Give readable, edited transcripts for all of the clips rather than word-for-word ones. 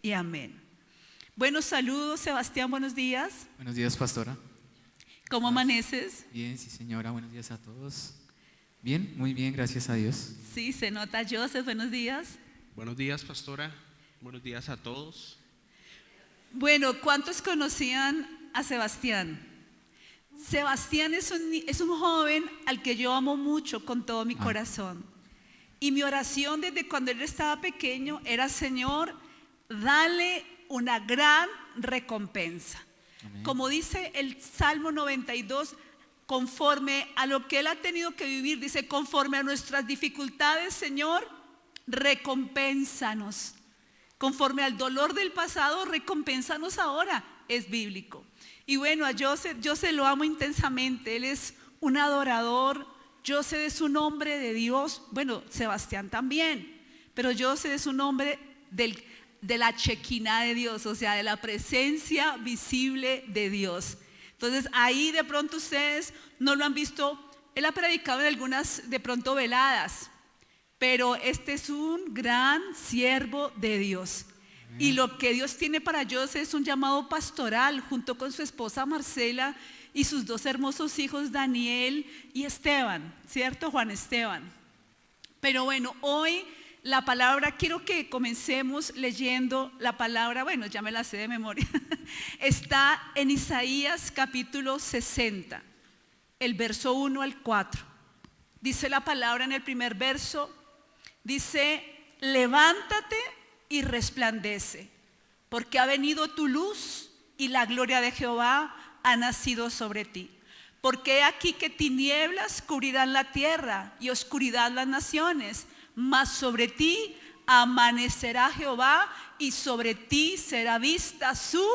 y amén. Buenos saludos, Sebastián, buenos días. Buenos días, pastora. ¿Cómo amaneces? Bien, sí, señora. Buenos días a todos. Bien, muy bien, gracias a Dios. Sí, se nota. Joseph, buenos días. Buenos días, pastora. Buenos días a todos. Bueno, ¿cuántos conocían a Sebastián? Sebastián es un joven al que yo amo mucho con todo mi corazón. Y mi oración desde cuando él estaba pequeño era: Señor, dale una gran recompensa. Amén. Como dice el Salmo 92, conforme a lo que él ha tenido que vivir, dice: conforme a nuestras dificultades, Señor, recompénsanos. Conforme al dolor del pasado, recompénsanos ahora. Es bíblico. Y bueno, a Joseph lo amo intensamente. Él es un adorador. Joseph es un hombre de Dios. Bueno, Sebastián también. Pero Joseph es un hombre de la chequina de Dios, o sea, de la presencia visible de Dios. Entonces ahí de pronto ustedes no lo han visto. Él ha predicado en algunas de pronto veladas, pero este es un gran siervo de Dios. Y lo que Dios tiene para Joseph es un llamado pastoral, junto con su esposa Marcela y sus dos hermosos hijos Daniel y Esteban, ¿cierto? Juan Esteban. Pero bueno, hoy la palabra, quiero que comencemos leyendo la palabra. Bueno, ya me la sé de memoria. Está en Isaías capítulo 60, el verso 1 al 4. Dice la palabra en el primer verso, dice: levántate y resplandece, porque ha venido tu luz y la gloria de Jehová ha nacido sobre ti. Porque he aquí que tinieblas cubrirán la tierra y oscuridad las naciones, mas sobre ti amanecerá Jehová y sobre ti será vista su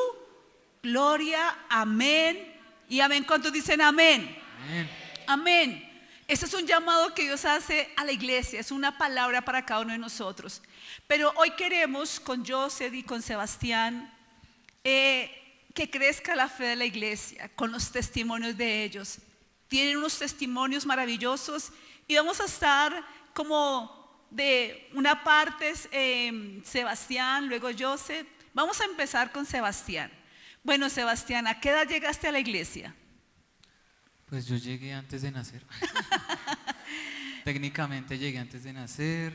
gloria. Amén y amén. ¿Cuántos dicen amén? Amén. Amén. Ese es un llamado que Dios hace a la iglesia, es una palabra para cada uno de nosotros. Pero hoy queremos con Joseph y con Sebastián que crezca la fe de la iglesia con los testimonios de ellos. Tienen unos testimonios maravillosos y vamos a estar como de una parte Sebastián, luego Joseph. Vamos a empezar con Sebastián. Bueno, Sebastián, ¿a qué edad llegaste a la iglesia? Pues yo llegué antes de nacer. Técnicamente llegué antes de nacer,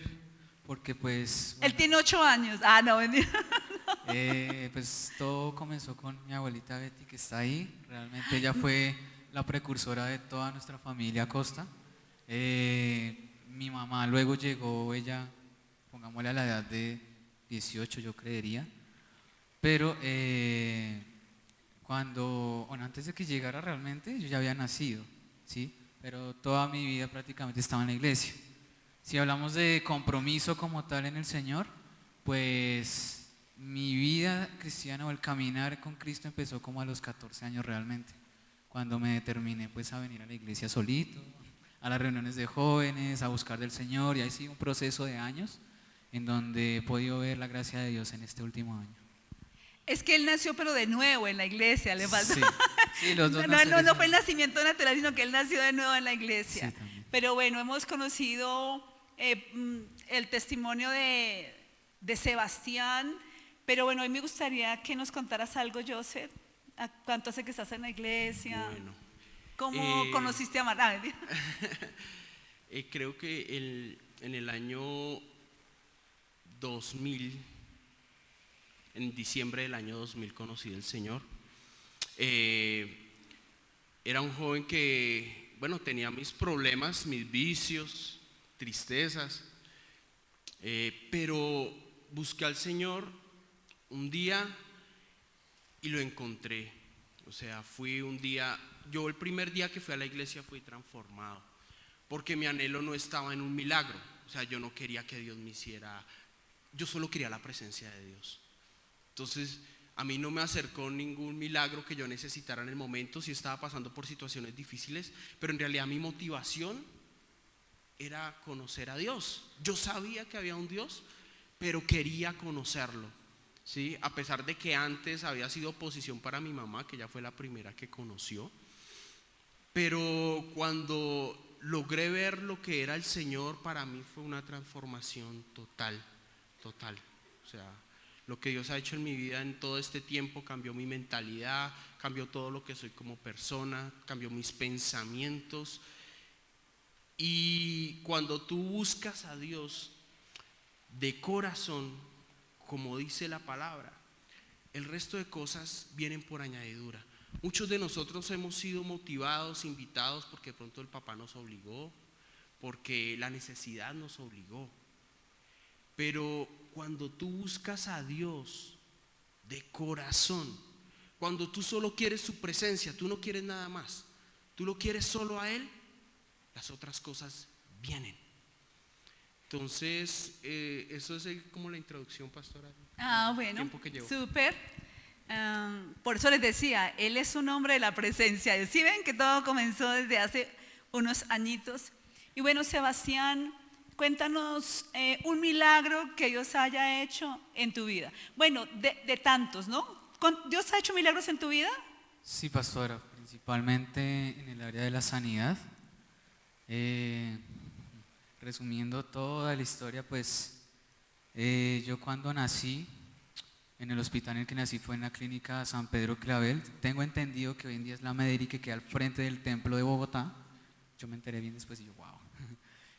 porque pues... Él tiene 8 años. Ah, no, mentira. Pues todo comenzó con mi abuelita Betty, que está ahí. Realmente ella fue la precursora de toda nuestra familia Costa. Mi mamá luego llegó, ella, pongámosle a la edad de 18, yo creería. Pero antes de que llegara realmente, yo ya había nacido, ¿sí? Pero toda mi vida prácticamente estaba en la iglesia. Si hablamos de compromiso como tal en el Señor, pues mi vida cristiana o el caminar con Cristo empezó como a los 14 años realmente, cuando me determiné pues a venir a la iglesia solito, a las reuniones de jóvenes, a buscar del Señor, y ahí sí un proceso de años en donde he podido ver la gracia de Dios en este último año. Es que él nació pero de nuevo en la iglesia, le faltó. Sí, los dos No fue el nacimiento natural, sino que él nació de nuevo en la iglesia. Sí, también. Pero bueno, hemos conocido el testimonio de Sebastián. Pero bueno, hoy me gustaría que nos contaras algo, Joseph. ¿Cuánto hace que estás en la iglesia? Bueno, ¿Cómo conociste a María? creo que en el año 2000, en diciembre del año 2000 conocí al Señor. Era un joven que, bueno, tenía mis problemas, mis vicios, tristezas, pero busqué al Señor un día y lo encontré. O sea, yo el primer día que fui a la iglesia fui transformado, porque mi anhelo no estaba en un milagro. O sea, yo no quería que Dios me hiciera, yo solo quería la presencia de Dios. Entonces, a mí no me acercó ningún milagro que yo necesitara en el momento. Sí estaba pasando por situaciones difíciles, pero en realidad mi motivación era conocer a Dios. Yo sabía que había un Dios, pero quería conocerlo, ¿sí? A pesar de que antes había sido oposición para mi mamá, que ella fue la primera que conoció. Pero cuando logré ver lo que era el Señor, para mí fue una transformación total. O sea, Lo que Dios ha hecho en mi vida en todo este tiempo cambió mi mentalidad, cambió todo lo que soy como persona, cambió mis pensamientos. Y cuando tú buscas a Dios de corazón, como dice la palabra, el resto de cosas vienen por añadidura. Muchos de nosotros hemos sido motivados, invitados, porque de pronto el papá nos obligó, porque la necesidad nos obligó. Pero cuando tú buscas a Dios de corazón, cuando tú solo quieres su presencia, tú no quieres nada más, tú lo quieres solo a Él, las otras cosas vienen. Entonces, eso es como la introducción, pastora. Bueno, Tiempo que llevo. súper. Por eso les decía, Él es un hombre de la presencia. ¿Sí ven que todo comenzó desde hace unos añitos? Y bueno, Sebastián, cuéntanos un milagro que Dios haya hecho en tu vida. Bueno, de tantos, ¿no? ¿Dios ha hecho milagros en tu vida? Sí, pastora, principalmente en el área de la sanidad. Resumiendo toda la historia, pues yo cuando nací, en el hospital en el que nací fue en la clínica San Pedro Clavel. Tengo entendido que hoy en día es la Mederi, que queda al frente del templo de Bogotá. Yo me enteré bien después y yo, wow.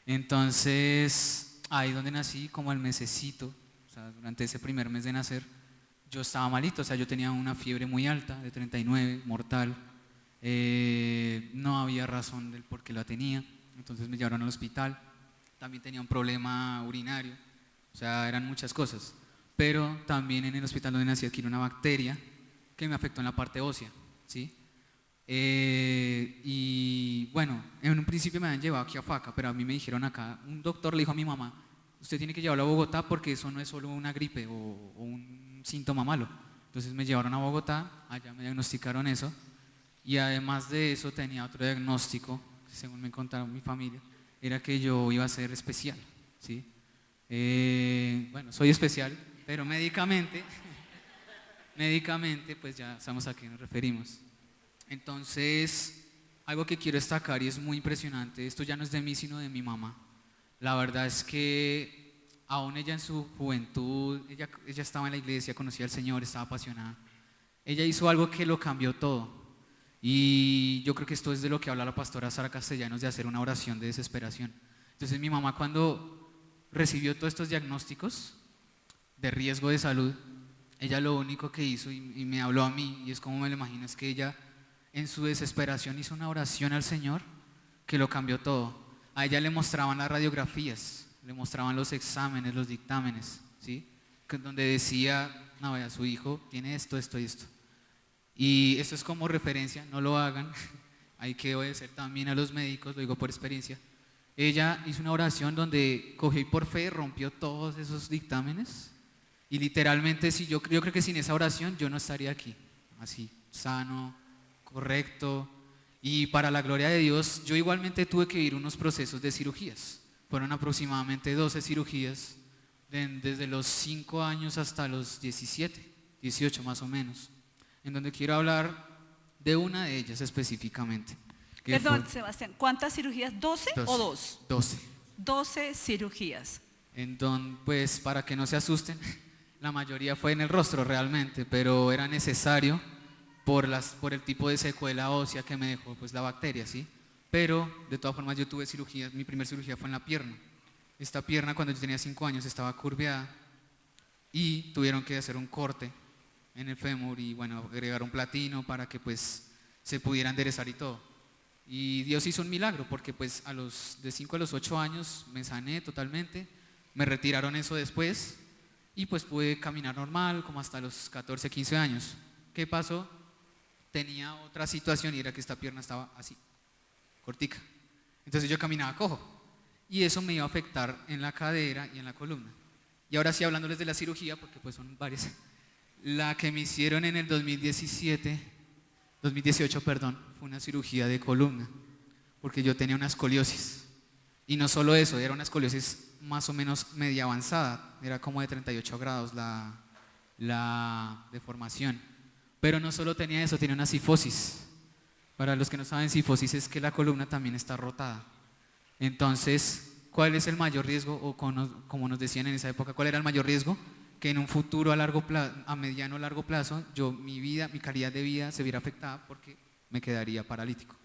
Entonces, ahí donde nací, como al mesecito, o sea, durante ese primer mes de nacer, yo estaba malito, o sea, yo tenía una fiebre muy alta, de 39, mortal. No había razón del por qué la tenía, entonces me llevaron al hospital. También tenía un problema urinario, o sea, eran muchas cosas. Pero también en el hospital donde nací adquirí una bacteria que me afectó en la parte ósea, ¿sí? Y bueno, en un principio me habían llevado aquí a Faca, pero a mí me dijeron acá, un doctor le dijo a mi mamá, usted tiene que llevarlo a Bogotá porque eso no es solo una gripe o un síntoma malo. Entonces me llevaron a Bogotá, allá me diagnosticaron eso, y además de eso tenía otro diagnóstico, según me contaron mi familia, era que yo iba a ser especial, ¿sí? Bueno, soy especial, pero médicamente, pues ya sabemos a qué nos referimos. Entonces, algo que quiero destacar y es muy impresionante, esto ya no es de mí sino de mi mamá. La verdad es que aún ella en su juventud, ella estaba en la iglesia, conocía al Señor, estaba apasionada. Ella hizo algo que lo cambió todo. Y yo creo que esto es de lo que habla la pastora Sara Castellanos, de hacer una oración de desesperación. Entonces mi mamá, cuando recibió todos estos diagnósticos de riesgo de salud, ella lo único que hizo y me habló a mí, y es como me lo imagino, es que ella en su desesperación hizo una oración al Señor que lo cambió todo. A ella le mostraban las radiografías, le mostraban los exámenes, los dictámenes, ¿sí? Donde decía, no, vaya, su hijo tiene esto, esto y esto. Y esto es como referencia, no lo hagan, hay que obedecer también a los médicos, lo digo por experiencia. Ella hizo una oración donde cogió y por fe rompió todos esos dictámenes y literalmente yo creo que sin esa oración yo no estaría aquí, así, sano, correcto. Y para la gloria de Dios, yo igualmente tuve que vivir unos procesos de cirugías. Fueron aproximadamente 12 cirugías, desde los 5 años hasta los 17, 18 más o menos, en donde quiero hablar de una de ellas específicamente. Perdón, Sebastián, ¿cuántas cirugías? ¿12 o 2? 12. 12 cirugías. Pues para que no se asusten, la mayoría fue en el rostro realmente, pero era necesario por el tipo de secuela ósea que me dejó pues la bacteria, ¿sí? Pero de todas formas yo tuve cirugías, mi primera cirugía fue en la pierna. Esta pierna cuando yo tenía 5 años estaba curveada y tuvieron que hacer un corte en el fémur y bueno, agregar un platino para que pues se pudiera enderezar y todo. Y Dios hizo un milagro porque pues de 5 a los 8 años me sané totalmente, me retiraron eso después y pues pude caminar normal como hasta los 14, 15 años. ¿Qué pasó? Tenía otra situación y era que esta pierna estaba así, cortica. Entonces yo caminaba cojo y eso me iba a afectar en la cadera y en la columna. Y ahora sí hablándoles de la cirugía, porque pues son varias. La que me hicieron en el 2018, fue una cirugía de columna, porque yo tenía una escoliosis. Y no solo eso, era una escoliosis más o menos media avanzada, era como de 38 grados la deformación. Pero no solo tenía eso, tenía una cifosis. Para los que no saben, cifosis es que la columna también está rotada. Entonces, ¿cuál es el mayor riesgo? O como nos decían en esa época, ¿cuál era el mayor riesgo? que en un futuro a largo plazo, a mediano o largo plazo, mi calidad de vida se viera afectada porque me quedaría paralítico.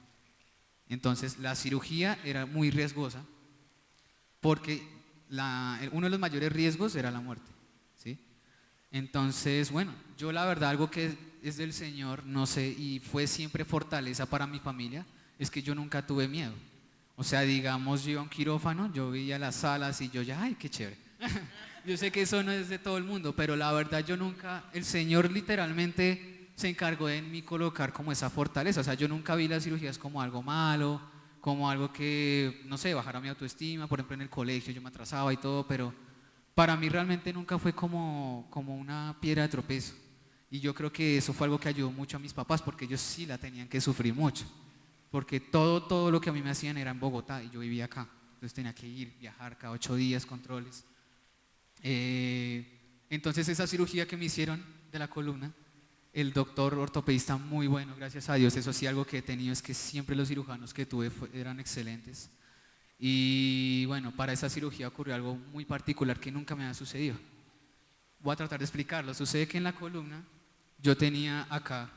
Entonces la cirugía era muy riesgosa porque uno de los mayores riesgos era la muerte, ¿sí? Entonces, bueno, yo la verdad algo que es del Señor, no sé, y fue siempre fortaleza para mi familia, es que yo nunca tuve miedo. O sea, digamos, yo iba a un quirófano, yo veía las salas y yo ya, ay, qué chévere. Yo sé que eso no es de todo el mundo, pero la verdad yo nunca, el Señor literalmente se encargó de en mí colocar como esa fortaleza. O sea, yo nunca vi las cirugías como algo malo, como algo que, no sé, bajara mi autoestima. Por ejemplo, en el colegio yo me atrasaba y todo, pero para mí realmente nunca fue como una piedra de tropezo. Y yo creo que eso fue algo que ayudó mucho a mis papás, porque ellos sí la tenían que sufrir mucho. Porque todo lo que a mí me hacían era en Bogotá y yo vivía acá. Entonces tenía que ir, viajar cada 8 días, controles. Entonces esa cirugía que me hicieron de la columna, el doctor ortopedista muy bueno, gracias a Dios, eso sí algo que he tenido es que siempre los cirujanos que tuve eran excelentes. Y bueno, para esa cirugía ocurrió algo muy particular que nunca me había sucedido. Voy a tratar de explicarlo. Sucede que en la columna yo tenía acá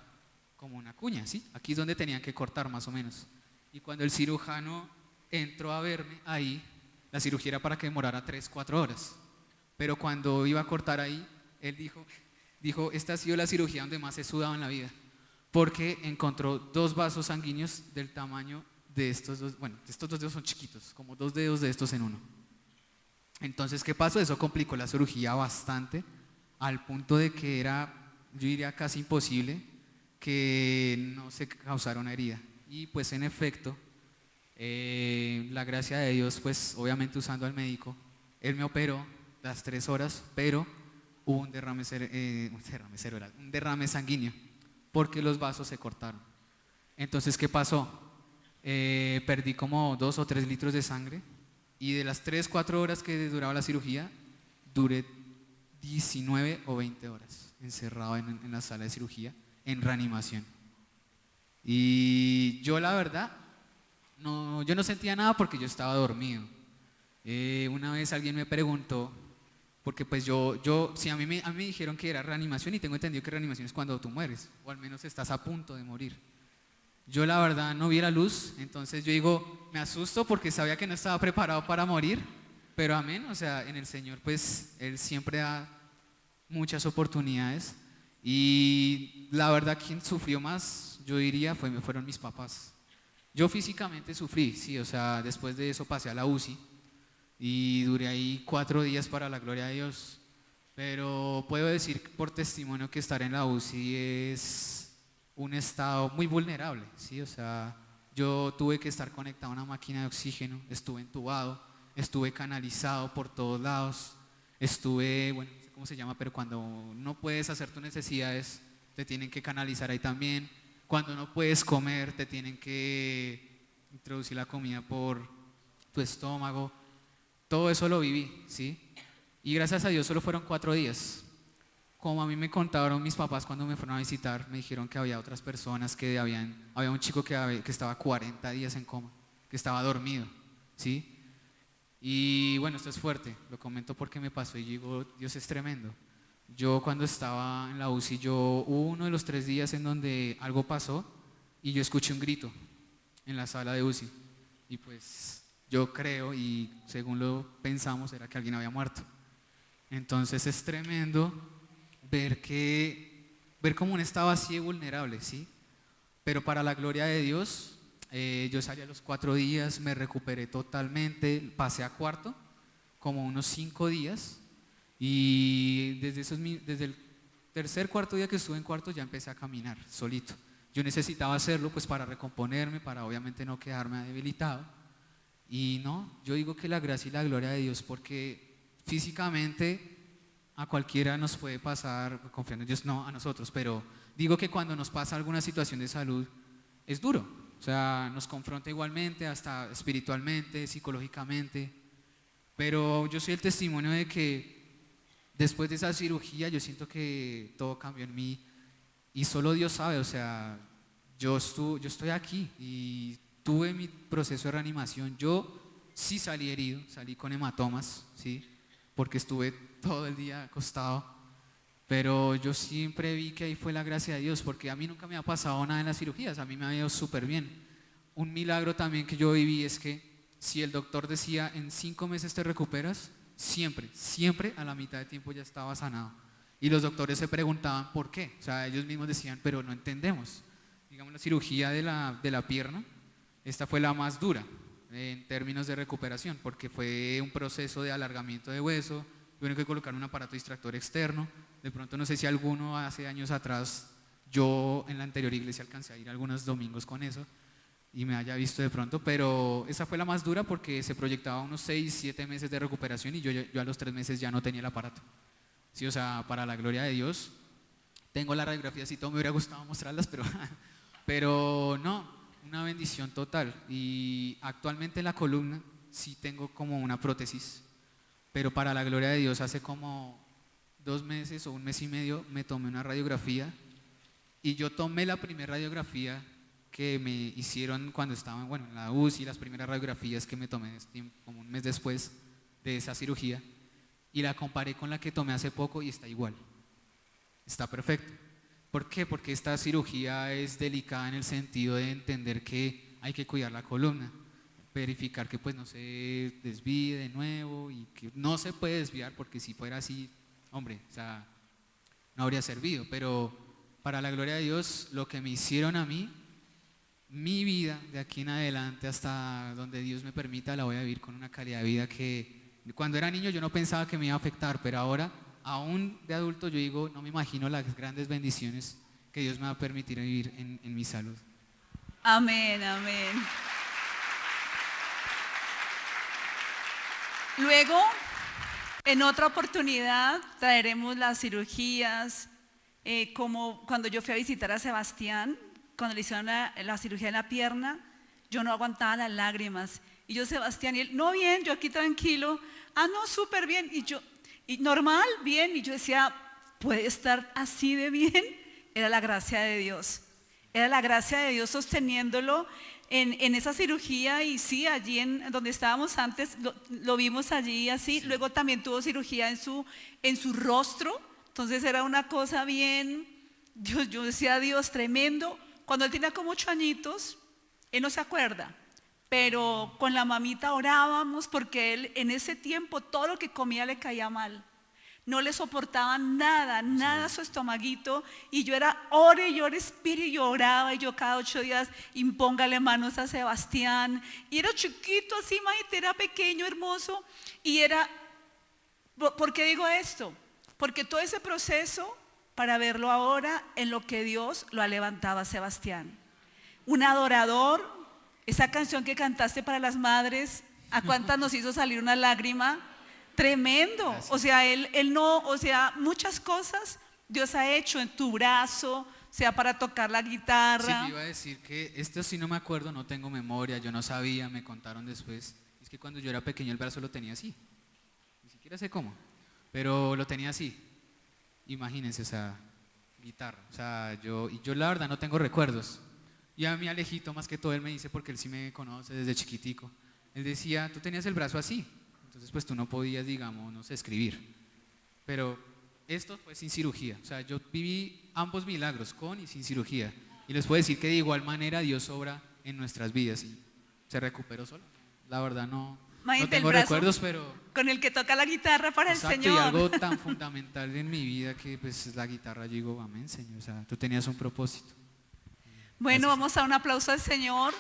como una cuña, ¿sí? Aquí es donde tenían que cortar más o menos. Y cuando el cirujano entró a verme ahí, la cirugía era para que demorara 3-4 horas. Pero cuando iba a cortar ahí, él dijo, esta ha sido la cirugía donde más he sudado en la vida, porque encontró 2 vasos sanguíneos del tamaño de estos dos, bueno, estos 2 dedos son chiquitos, como 2 dedos de estos en uno. Entonces, ¿qué pasó? Eso complicó la cirugía bastante, al punto de que era, yo diría casi imposible que no se causara una herida. Y pues en efecto, la gracia de Dios, pues obviamente usando al médico, él me operó las 3 horas, pero hubo un derrame sanguíneo, porque los vasos se cortaron. Entonces, ¿qué pasó? Perdí como 2 o 3 litros de sangre, y de las 3-4 horas que duraba la cirugía, duré 19 o 20 horas encerrado en la sala de cirugía, en reanimación. Y yo la verdad, yo no sentía nada porque yo estaba dormido. Una vez alguien me preguntó, porque pues sí, a mí me dijeron que era reanimación, y tengo entendido que reanimación es cuando tú mueres, o al menos estás a punto de morir. Yo la verdad no vi la luz, entonces yo digo, me asusto porque sabía que no estaba preparado para morir, pero amén, o sea, en el Señor pues Él siempre da muchas oportunidades, y la verdad quien sufrió más, yo diría, fueron mis papás. Yo físicamente sufrí, sí, o sea, después de eso pasé a la UCI, y duré ahí 4 días para la gloria de Dios, pero puedo decir por testimonio que estar en la UCI es un estado muy vulnerable, ¿sí? O sea, yo tuve que estar conectado a una máquina de oxígeno, estuve entubado, estuve canalizado por todos lados, bueno, no sé cómo se llama, pero cuando no puedes hacer tus necesidades, te tienen que canalizar ahí también. Cuando no puedes comer, te tienen que introducir la comida por tu estómago. Todo eso lo viví, ¿sí? Y gracias a Dios solo fueron 4 días. Como a mí me contaron mis papás cuando me fueron a visitar, me dijeron que había otras personas, había un chico que estaba 40 días en coma, que estaba dormido, ¿sí? Y bueno, esto es fuerte, lo comento porque me pasó y digo, Dios es tremendo. Yo cuando estaba en la UCI, hubo uno de los 3 días en donde algo pasó y yo escuché un grito en la sala de UCI, y pues yo creo, y según lo pensamos, era que alguien había muerto. Entonces es tremendo ver cómo uno estaba así de vulnerable, ¿sí? Pero para la gloria de Dios, yo salí a los 4 días, me recuperé totalmente, pasé a cuarto, como unos 5 días, y desde el tercer, cuarto día que estuve en cuarto ya empecé a caminar solito. Yo necesitaba hacerlo pues para recomponerme, para obviamente no quedarme debilitado. Y no, yo digo que la gracia y la gloria de Dios, porque físicamente a cualquiera nos puede pasar, confiando en Dios, no a nosotros, pero digo que cuando nos pasa alguna situación de salud es duro, o sea, nos confronta igualmente, hasta espiritualmente, psicológicamente, pero yo soy el testimonio de que después de esa cirugía yo siento que todo cambió en mí, y solo Dios sabe, o sea, yo estoy aquí y tuve mi proceso de reanimación. Yo sí salí herido, salí con hematomas, ¿sí? Porque estuve todo el día acostado, pero yo siempre vi que ahí fue la gracia de Dios, porque a mí nunca me ha pasado nada en las cirugías, a mí me ha ido súper bien. Un milagro también que yo viví es que si el doctor decía en 5 meses te recuperas, siempre a la mitad de tiempo ya estaba sanado. Y los doctores se preguntaban por qué, o sea, ellos mismos decían, pero no entendemos. Digamos, la cirugía de la pierna, esta fue la más dura en términos de recuperación, porque fue un proceso de alargamiento de hueso, tuvieron que colocar un aparato distractor externo. De pronto no sé si alguno hace años atrás, yo en la anterior iglesia alcancé a ir algunos domingos con eso y me haya visto de pronto, pero esa fue la más dura porque se proyectaba unos 6, 7 meses de recuperación y yo a los 3 meses ya no tenía el aparato. Sí, o sea, para la gloria de Dios, tengo las radiografías y todo, me hubiera gustado mostrarlas, pero no, una bendición total. Y actualmente la columna sí tengo como una prótesis, pero para la gloria de Dios hace como 2 meses o 1 mes y medio me tomé una radiografía y yo tomé la primera radiografía que me hicieron cuando estaba en la UCI, las primeras radiografías que me tomé como 1 mes después de esa cirugía, y la comparé con la que tomé hace poco y está igual, está perfecto. ¿Por qué? Porque esta cirugía es delicada en el sentido de entender que hay que cuidar la columna, verificar que pues no se desvíe de nuevo y que no se puede desviar, porque si fuera así, hombre, o sea, no habría servido. Pero para la gloria de Dios, lo que me hicieron a mí, mi vida de aquí en adelante hasta donde Dios me permita, la voy a vivir con una calidad de vida que cuando era niño yo no pensaba que me iba a afectar, pero ahora, aún de adulto, yo digo, no me imagino las grandes bendiciones que Dios me va a permitir vivir en mi salud. Amén, amén. Luego, en otra oportunidad, traeremos las cirugías, como cuando yo fui a visitar a Sebastián, cuando le hicieron la cirugía en la pierna, yo no aguantaba las lágrimas. Y yo, Sebastián, y él, no, bien, yo aquí tranquilo. Ah, no, súper bien. Y yo, y normal, bien. Y yo decía, ¿puede estar así de bien? Era la gracia de Dios. Era la gracia de Dios sosteniéndolo en esa cirugía. Y sí, allí en donde estábamos antes, lo vimos allí así. Sí. Luego también tuvo cirugía en su rostro. Entonces era una cosa bien, yo decía, Dios, tremendo. Cuando él tenía como 8 añitos, él no se acuerda, pero con la mamita orábamos porque él en ese tiempo todo lo que comía le caía mal. No le soportaba nada su estomaguito, y yo era ore y ore espíritu, y yo oraba, y yo cada 8 días impóngale manos a Sebastián, y era chiquito así, imagínate, era pequeño, hermoso, y era, ¿por qué digo esto? Porque todo ese proceso, para verlo ahora en lo que Dios lo ha levantado a Sebastián. Un adorador, esa canción que cantaste para las madres, ¿a cuántas nos hizo salir una lágrima? Tremendo. Gracias. O sea, él no, o sea, muchas cosas Dios ha hecho en tu brazo, sea para tocar la guitarra. Sí, iba a decir que esto sí no me acuerdo, no tengo memoria, yo no sabía, me contaron después. Es que cuando yo era pequeño el brazo lo tenía así, ni siquiera sé cómo, pero lo tenía así. Imagínense, o sea, guitarra, o sea, yo la verdad no tengo recuerdos. Y a mi Alejito más que todo él me dice, porque él sí me conoce desde chiquitico, él decía, tú tenías el brazo así, entonces pues tú no podías, digamos, no sé, escribir. Pero esto fue sin cirugía, o sea, yo viví ambos milagros, con y sin cirugía. Y les puedo decir que de igual manera Dios obra en nuestras vidas y se recuperó solo. La verdad no tengo recuerdos, pero con el que toca la guitarra para exacto, el Señor. Y algo tan fundamental en mi vida que pues es la guitarra. Yo digo, amén, Señor, o sea, tú tenías un propósito. Bueno, gracias. Vamos a un aplauso al Señor.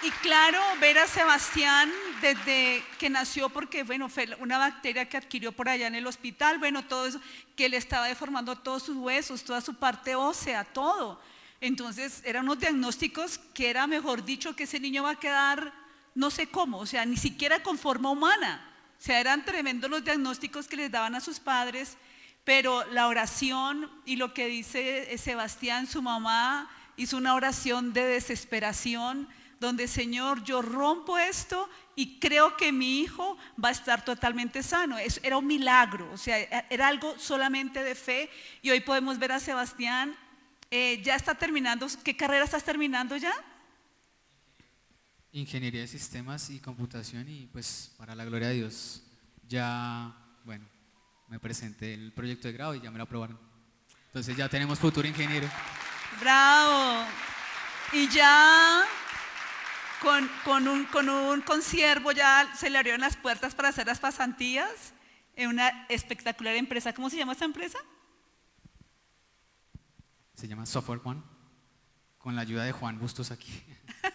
Y claro, ver a Sebastián desde que nació, porque bueno, fue una bacteria que adquirió por allá en el hospital, bueno, todo eso, que le estaba deformando todos sus huesos, toda su parte ósea, todo. Entonces eran unos diagnósticos que era, mejor dicho, que ese niño va a quedar, no sé cómo, o sea, ni siquiera con forma humana. O sea, eran tremendos los diagnósticos que les daban a sus padres, pero la oración y lo que dice Sebastián, su mamá, hizo una oración de desesperación, donde, Señor, yo rompo esto y creo que mi hijo va a estar totalmente sano. Eso era un milagro, o sea, era algo solamente de fe. Y hoy podemos ver a Sebastián, ya está terminando. ¿Qué carrera estás terminando ya? Ingeniería de sistemas y computación y pues para la gloria de Dios ya, bueno, me presenté el proyecto de grado y ya me lo aprobaron. Entonces ya tenemos futuro ingeniero. Bravo. Y ya con un consiervo ya se le abrieron las puertas para hacer las pasantías en una espectacular empresa. ¿Cómo se llama esta empresa? Se llama Software One, con la ayuda de Juan Bustos aquí.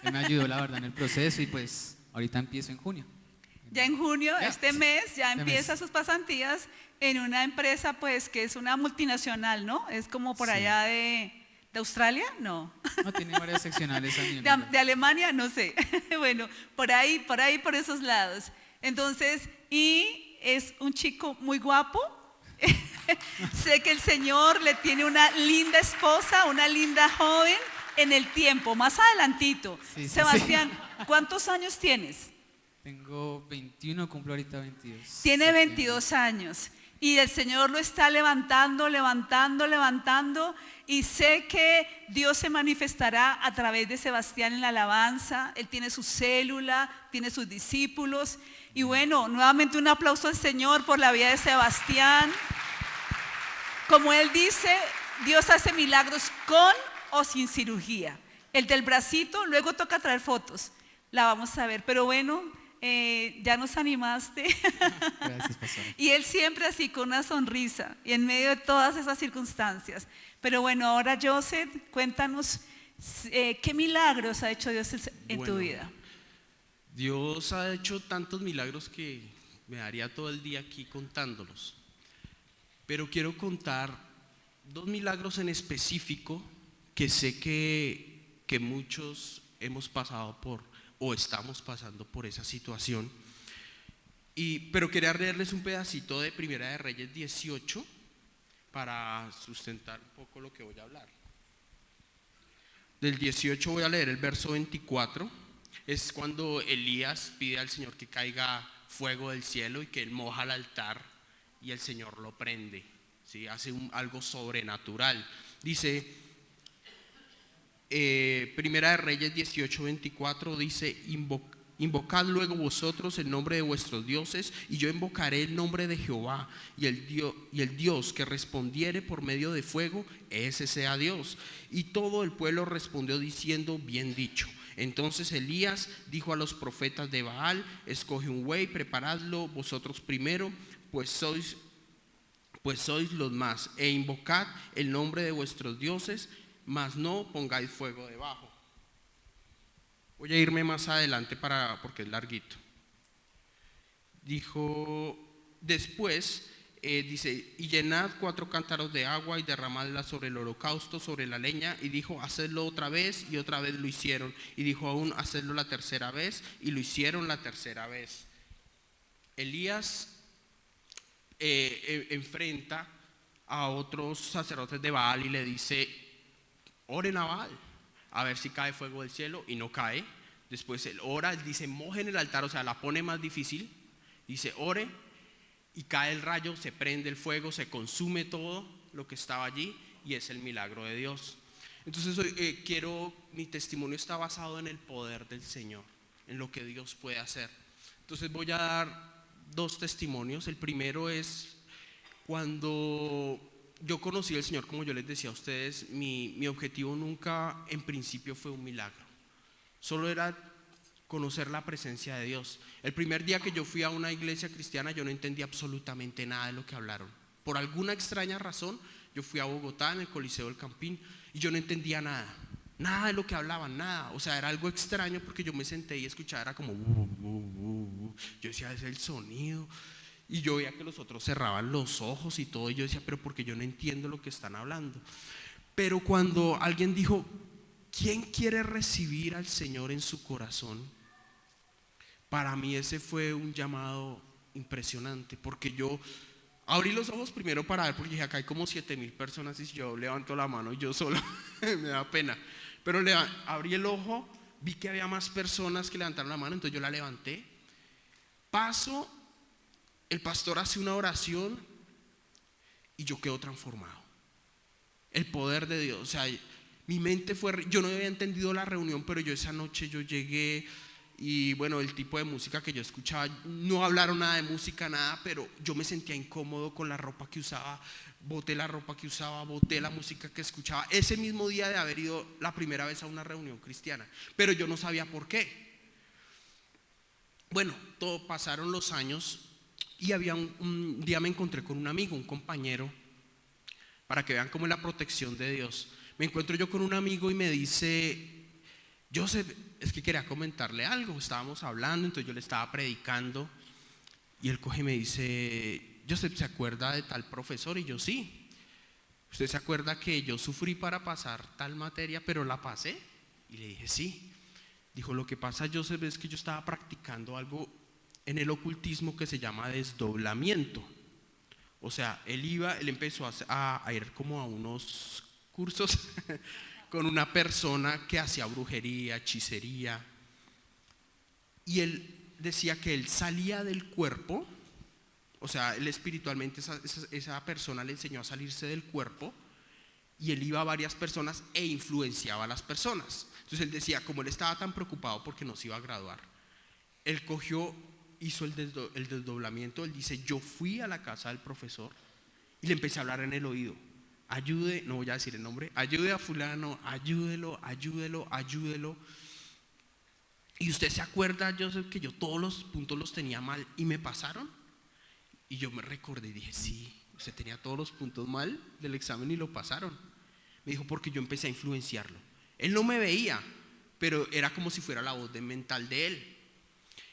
Él me ayudó, la verdad, en el proceso y pues ahorita empiezo en junio. Ya en junio, Ya, este mes, ya este empieza mes. sus pasantías en una empresa pues que es una multinacional, ¿no? Es como por Sí. allá de Australia, no. No, tiene varias seccionales a nivel De mundial. Alemania, no sé. Bueno, por esos lados. Entonces, y es un chico muy guapo. Sé que el Señor le tiene una linda esposa, una linda joven en el tiempo, más adelantito. Sí, sí, Sebastián, ¿cuántos años tienes? Tengo 21, cumplo ahorita 22. Tiene septiembre. 22 años y el Señor lo está levantando, levantando, levantando y sé que Dios se manifestará a través de Sebastián en la alabanza. Él tiene su célula, tiene sus discípulos y bueno, nuevamente un aplauso al Señor por la vida de Sebastián. Como él dice, Dios hace milagros con o sin cirugía. El del bracito, luego toca traer fotos, la vamos a ver, pero bueno, ya nos animaste. Gracias, pastor. Y él siempre así con una sonrisa y en medio de todas esas circunstancias. Pero bueno, ahora Joseph, cuéntanos qué milagros ha hecho Dios en tu Bueno, vida. Dios ha hecho tantos milagros que me daría todo el día aquí contándolos. Pero quiero contar 2 milagros en específico que sé que muchos hemos pasado por o estamos pasando por esa situación. Pero quería leerles un pedacito de Primera de Reyes 18 para sustentar un poco lo que voy a hablar. Del 18 voy a leer el verso 24. Es cuando Elías pide al Señor que caiga fuego del cielo y que él moja el altar y el Señor lo prende, ¿sí? Hace algo sobrenatural. Dice, Primera de Reyes 18, 24, dice, invocad luego vosotros el nombre de vuestros dioses, y yo invocaré el nombre de Jehová, y el Dios que respondiere por medio de fuego, ese sea Dios. Y todo el pueblo respondió diciendo, bien dicho. Entonces Elías dijo a los profetas de Baal, escoge un buey, preparadlo vosotros primero, pues sois los más, e invocad el nombre de vuestros dioses, mas no pongáis fuego debajo. Voy a irme más adelante porque es larguito. Dijo, después, dice, y llenad 4 cántaros de agua y derramadla sobre el holocausto, sobre la leña, y dijo, hacedlo otra vez, y otra vez lo hicieron, y dijo aún, hacedlo la tercera vez, y lo hicieron la tercera vez. Elías enfrenta a otros sacerdotes de Baal y le dice, oren a Baal, a ver si cae fuego del cielo, y no cae. Después él ora, él dice, mojen el altar, o sea, la pone más difícil, dice, ore, y cae el rayo, se prende el fuego, se consume todo lo que estaba allí, y es el milagro de Dios. Entonces mi testimonio está basado en el poder del Señor, en lo que Dios puede hacer. Entonces voy a dar 2 testimonios. El primero es cuando yo conocí al Señor, como yo les decía a ustedes, mi objetivo nunca en principio fue un milagro, solo era conocer la presencia de Dios. El primer día que yo fui a una iglesia cristiana yo no entendía absolutamente nada de lo que hablaron. Por alguna extraña razón yo fui a Bogotá en el Coliseo del Campín y yo no entendía nada de lo que hablaban, nada. O sea, era algo extraño porque yo me senté y escuchaba, era como yo decía, es el sonido. Y yo veía que los otros cerraban los ojos y todo, y yo decía, pero porque yo no entiendo lo que están hablando. Pero cuando alguien dijo, ¿quién quiere recibir al Señor en su corazón? Para mí ese fue un llamado impresionante, porque yo abrí los ojos primero para ver, porque dije, acá hay como 7,000 personas y si yo levanto la mano yo solo, me da pena. Pero abrí el ojo, vi que había más personas que levantaron la mano, entonces yo la levanté. Paso, el pastor hace una oración y yo quedo transformado. El poder de Dios, o sea, mi mente fue, yo no había entendido la reunión, pero yo esa noche yo llegué y bueno, el tipo de música que yo escuchaba, no hablaron nada de música, nada, pero yo me sentía incómodo con la ropa que usaba, boté la ropa que usaba, boté la música que escuchaba, ese mismo día de haber ido la primera vez a una reunión cristiana, pero yo no sabía por qué. Bueno, pasaron los años y había un día me encontré con un amigo, un compañero, para que vean cómo es la protección de Dios. Me encuentro yo con un amigo y me dice: Joseph, es que quería comentarle algo. Estábamos hablando, entonces yo le estaba predicando y él coge y me dice: Joseph, ¿se acuerda de tal profesor? Y yo: sí. ¿Usted se acuerda que yo sufrí para pasar tal materia pero la pasé? Y le dije: sí. Dijo: lo que pasa, Joseph, es que yo estaba practicando algo en el ocultismo que se llama desdoblamiento. O sea, él empezó a ir como a unos cursos con una persona que hacía brujería, hechicería, y él decía que él salía del cuerpo, o sea, él espiritualmente esa persona le enseñó a salirse del cuerpo, y él iba a varias personas e influenciaba a las personas. Entonces él decía, como él estaba tan preocupado porque no se iba a graduar, él hizo el desdoblamiento. Él dice: yo fui a la casa del profesor y le empecé a hablar en el oído: ayude, no voy a decir el nombre, ayude a fulano, ayúdelo, ayúdelo, ayúdelo. Y usted se acuerda, Joseph, que yo todos los puntos los tenía mal y me pasaron. Y yo me recordé y dije: sí, usted tenía todos los puntos mal del examen y lo pasaron. Me dijo: porque yo empecé a influenciarlo. Él no me veía, pero era como si fuera la voz mental de él.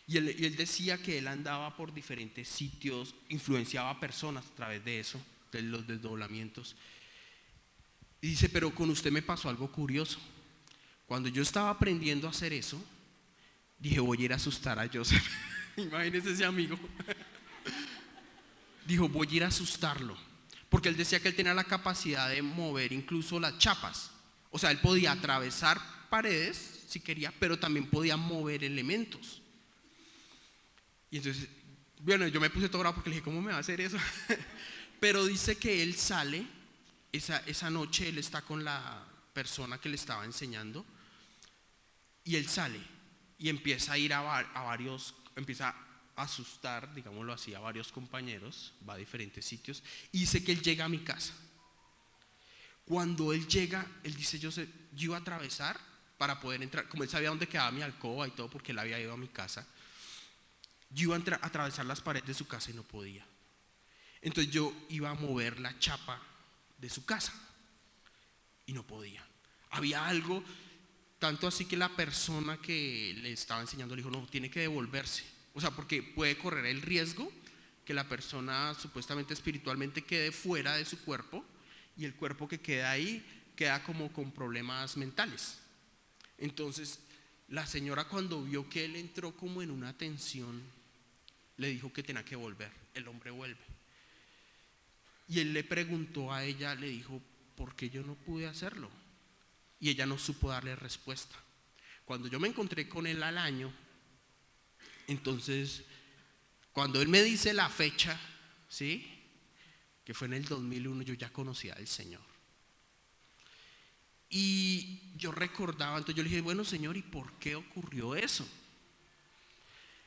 Y él decía que él andaba por diferentes sitios, influenciaba a personas a través de eso, de los desdoblamientos. Y dice: pero con usted me pasó algo curioso. Cuando yo estaba aprendiendo a hacer eso, dije: voy a ir a asustar a Joseph. Imagínese ese amigo. Dijo: voy a ir a asustarlo. Porque él decía que él tenía la capacidad de mover incluso las chapas. O sea, él podía atravesar paredes si quería, pero también podía mover elementos. Y entonces, bueno, yo me puse todo bravo porque le dije: ¿cómo me va a hacer eso? Pero dice que él sale, esa noche él está con la persona que le estaba enseñando, y él sale y empieza a ir a varios, empieza a asustar, digámoslo así, a varios compañeros, va a diferentes sitios, y dice que él llega a mi casa. Cuando él llega, él dice: yo iba a atravesar para poder entrar, como él sabía dónde quedaba mi alcoba y todo, porque él había ido a mi casa. Yo iba a atravesar las paredes de su casa y no podía. Entonces yo iba a mover la chapa de su casa y no podía. Había algo, tanto así que la persona que le estaba enseñando le dijo: no, tiene que devolverse. O sea, porque puede correr el riesgo que la persona supuestamente espiritualmente quede fuera de su cuerpo, y el cuerpo que queda ahí queda como con problemas mentales. Entonces la señora, cuando vio que él entró como en una tensión, le dijo que tenía que volver. El hombre vuelve. Y él le preguntó a ella, le dijo: ¿por qué yo no pude hacerlo? Y ella no supo darle respuesta. Cuando yo me encontré con él al año, entonces, cuando él me dice la fecha, ¿sí?, que fue en el 2001, yo ya conocía al Señor. Y yo recordaba, entonces yo le dije: bueno, Señor, ¿y por qué ocurrió eso?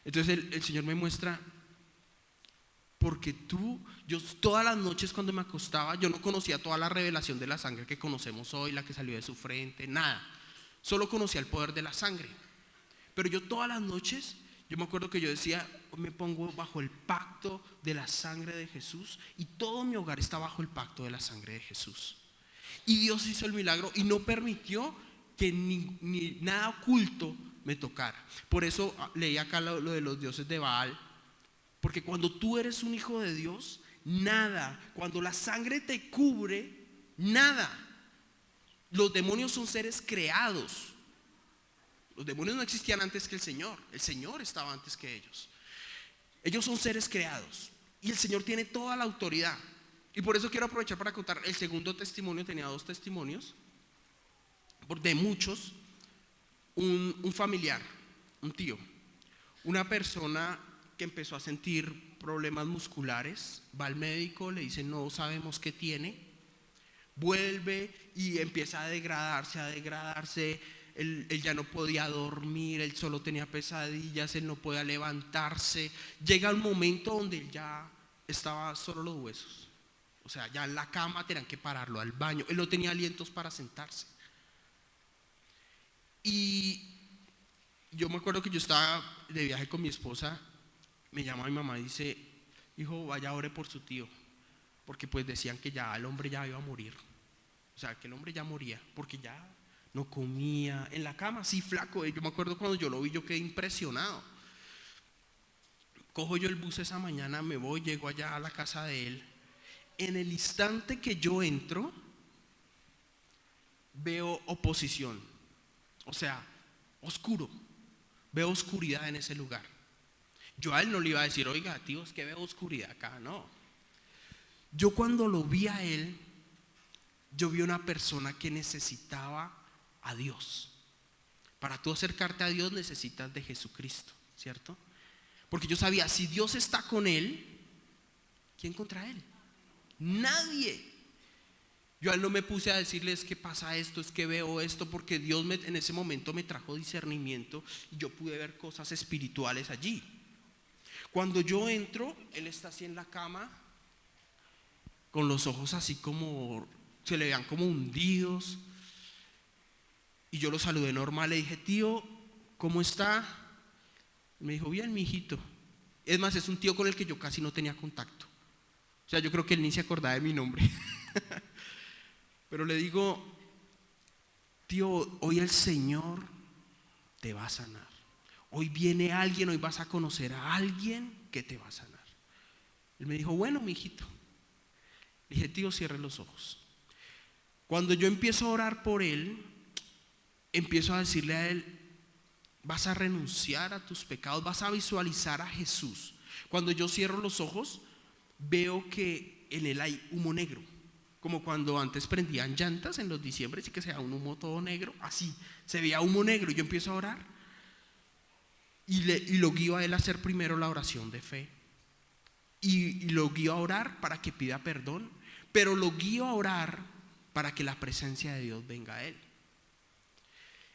Entonces el Señor me muestra: porque yo todas las noches cuando me acostaba, yo no conocía toda la revelación de la sangre que conocemos hoy, la que salió de su frente, nada. Solo conocía el poder de la sangre. Pero yo todas las noches, yo me acuerdo que yo decía: me pongo bajo el pacto de la sangre de Jesús, y todo mi hogar está bajo el pacto de la sangre de Jesús. Y Dios hizo el milagro y no permitió que ni nada oculto me tocara. Por eso leí acá lo de los dioses de Baal, porque cuando tú eres un hijo de Dios, nada, cuando la sangre te cubre, nada. Los demonios son seres creados. Los demonios no existían antes que el Señor estaba antes que ellos. Ellos son seres creados y el Señor tiene toda la autoridad. Y por eso quiero aprovechar para contar el segundo testimonio. Tenía 2 testimonios de muchos. Un familiar, un tío, una persona que empezó a sentir problemas musculares, va al médico, le dice: no sabemos qué tiene. Vuelve y empieza a degradarse, él ya no podía dormir, él solo tenía pesadillas, él no podía levantarse. Llega un momento donde él ya estaba solo los huesos. O sea, ya en la cama tenían que pararlo al baño. Él no tenía alientos para sentarse. Y yo me acuerdo que yo estaba de viaje con mi esposa. Me llama mi mamá y dice: hijo, vaya, ore por su tío, porque pues decían que ya el hombre ya iba a morir. O sea, que el hombre ya moría, porque ya no comía, en la cama así flaco. Yo me acuerdo cuando yo lo vi, yo quedé impresionado. Cojo yo el bus esa mañana, me voy, llego allá a la casa de él. En el instante que yo entro, veo oposición, o sea, oscuro. Veo oscuridad en ese lugar. Yo a él no le iba a decir: oiga, tío, es que veo oscuridad acá. No. Yo cuando lo vi a él, yo vi una persona que necesitaba a Dios. Para tú acercarte a Dios necesitas de Jesucristo, ¿cierto? Porque yo sabía, si Dios está con él, ¿quién contra él? Nadie. Yo a él no me puse a decirles que pasa esto, es que veo esto, porque Dios en ese momento me trajo discernimiento y yo pude ver cosas espirituales allí. Cuando yo entro, él está así en la cama, con los ojos así como, se le vean como hundidos. Y yo lo saludé normal, le dije: tío, ¿cómo está? Me dijo: bien, mijito. Es más, es un tío con el que yo casi no tenía contacto. O sea, yo creo que él ni se acordaba de mi nombre. Pero le digo: tío, hoy el Señor te va a sanar. Hoy viene alguien, hoy vas a conocer a alguien que te va a sanar. Él me dijo: bueno, mijito. Le dije: tío, cierre los ojos. Cuando yo empiezo a orar por él, empiezo a decirle a él: vas a renunciar a tus pecados, vas a visualizar a Jesús. Cuando yo cierro los ojos, veo que en él hay humo negro, como cuando antes prendían llantas en los diciembres y que se veía un humo todo negro. Así, se veía humo negro. Yo empiezo a orar y lo guío a él a hacer primero la oración de fe, y lo guío a orar para que pida perdón, pero lo guío a orar para que la presencia de Dios venga a él.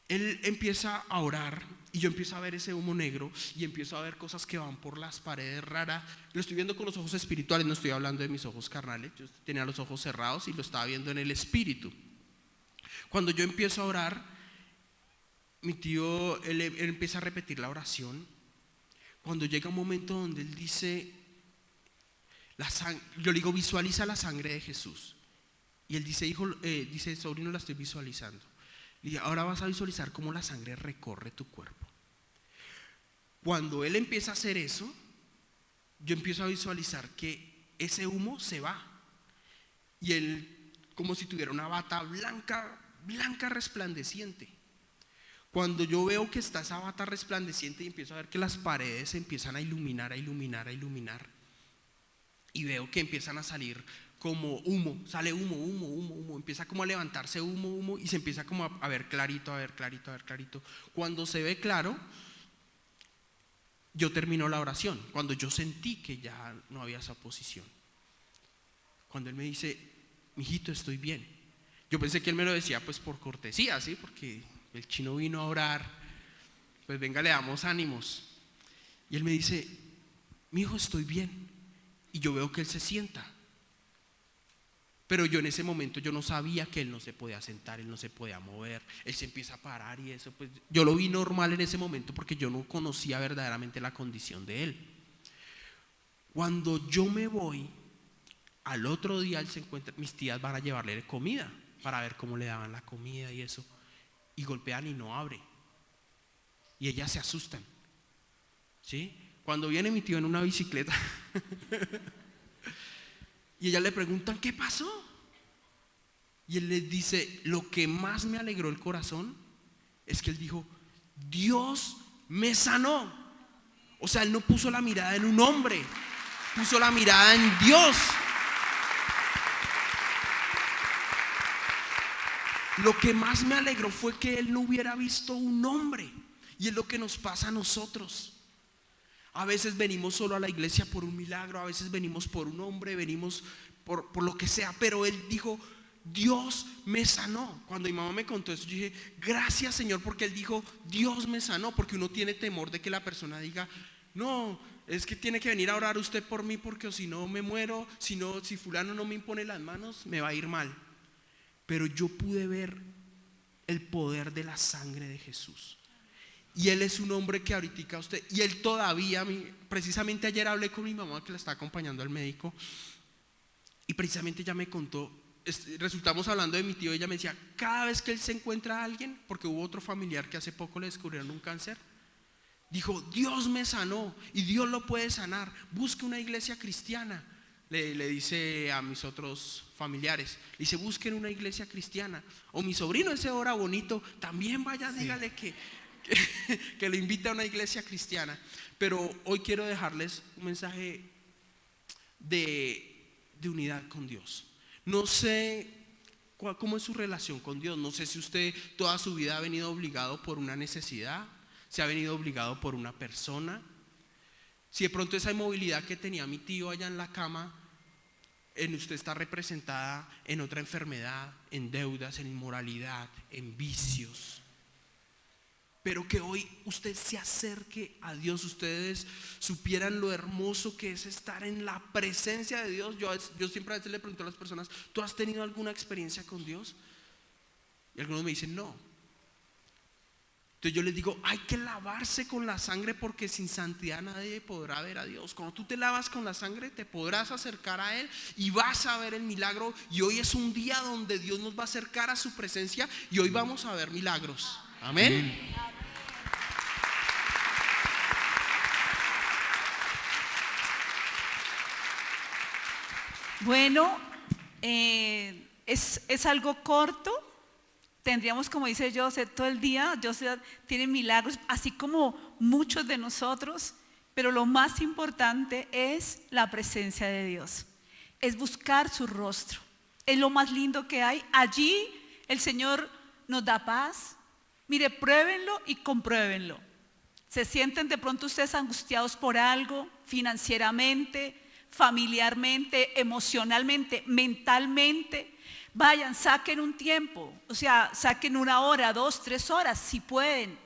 Él empieza a orar y yo empiezo a ver ese humo negro y empiezo a ver cosas que van por las paredes raras. Lo estoy viendo con los ojos espirituales, no estoy hablando de mis ojos carnales. Yo tenía los ojos cerrados y lo estaba viendo en el espíritu. Cuando yo empiezo a orar, mi tío, él empieza a repetir la oración. Cuando llega un momento donde él dice, yo le digo: visualiza la sangre de Jesús. Y él dice: hijo, dice: sobrino, la estoy visualizando. Y ahora vas a visualizar cómo la sangre recorre tu cuerpo. Cuando él empieza a hacer eso, yo empiezo a visualizar que ese humo se va. Y él, como si tuviera una bata blanca, blanca resplandeciente. Cuando yo veo que está esa bata resplandeciente y empiezo a ver que las paredes se empiezan a iluminar, a iluminar, a iluminar, y veo que empiezan a salir como humo, sale humo, humo, humo, humo, empieza como a levantarse humo, humo, y se empieza como a ver clarito, a ver clarito, a ver clarito. Cuando se ve claro, yo termino la oración, cuando yo sentí que ya no había esa oposición. Cuando él me dice: mijito, estoy bien. Yo pensé que él me lo decía pues por cortesía, ¿sí? Porque el chino vino a orar, pues venga, le damos ánimos. Y él me dice: mi hijo, estoy bien. Y yo veo que él se sienta. Pero yo en ese momento yo no sabía que él no se podía sentar, él no se podía mover, él se empieza a parar y eso, pues yo lo vi normal en ese momento porque yo no conocía verdaderamente la condición de él. Cuando yo me voy, al otro día él se encuentra, mis tías van a llevarle comida para ver cómo le daban la comida y eso, y golpean y no abre, y ellas se asustan, ¿sí? Cuando viene mi tío en una bicicleta y ellas le preguntan: ¿qué pasó? Y él les dice: lo que más me alegró el corazón es que él dijo: Dios me sanó. O sea, él no puso la mirada en un hombre, puso la mirada en Dios. Lo que más me alegró fue que él no hubiera visto un hombre. Y es lo que nos pasa a nosotros. A veces venimos solo a la iglesia por un milagro, a veces venimos por un hombre, venimos por lo que sea, pero él dijo: Dios me sanó. Cuando mi mamá me contó eso, yo dije, gracias Señor, porque Él dijo, Dios me sanó. Porque uno tiene temor de que la persona diga, no, es que tiene que venir a orar usted por mí, porque si no me muero, si fulano no me impone las manos, me va a ir mal. Pero yo pude ver el poder de la sangre de Jesús. Y Él es un hombre que ahorita usted, y Él todavía, precisamente ayer hablé con mi mamá que la está acompañando al médico, y precisamente ella me contó, resultamos hablando de mi tío, ella me decía, cada vez que él se encuentra a alguien, porque hubo otro familiar que hace poco le descubrieron un cáncer, dijo, Dios me sanó y Dios lo puede sanar, busque una iglesia cristiana. Le dice a mis otros familiares, le dice, busquen una iglesia cristiana. O mi sobrino, ese ora bonito, también vaya, dígale que le invita a una iglesia cristiana. Pero hoy quiero dejarles un mensaje de unidad con Dios. No sé cómo es su relación con Dios. No sé si usted toda su vida ha venido obligado por una necesidad, se ha venido obligado por una persona. Si de pronto esa inmovilidad que tenía mi tío allá en la cama, en usted está representada en otra enfermedad, en deudas, en inmoralidad, en vicios. Pero que hoy usted se acerque a Dios. Ustedes supieran lo hermoso que es estar en la presencia de Dios. Yo siempre a veces le pregunto a las personas, ¿tú has tenido alguna experiencia con Dios? Y algunos me dicen, no. Entonces yo les digo, hay que lavarse con la sangre, porque sin santidad nadie podrá ver a Dios. Cuando tú te lavas con la sangre, te podrás acercar a Él y vas a ver el milagro. Y hoy es un día donde Dios nos va a acercar a su presencia, y hoy vamos a ver milagros. Amén. Bueno, es algo corto. Tendríamos, como dice Joseph, todo el día. Joseph tiene milagros, así como muchos de nosotros. Pero lo más importante es la presencia de Dios. Es buscar su rostro. Es lo más lindo que hay. Allí el Señor nos da paz. Mire, pruébenlo y compruébenlo. Se sienten de pronto ustedes angustiados por algo, financieramente, familiarmente, emocionalmente, mentalmente. Vayan, saquen un tiempo, o sea, saquen 1 hora, 2, 3 horas, si pueden,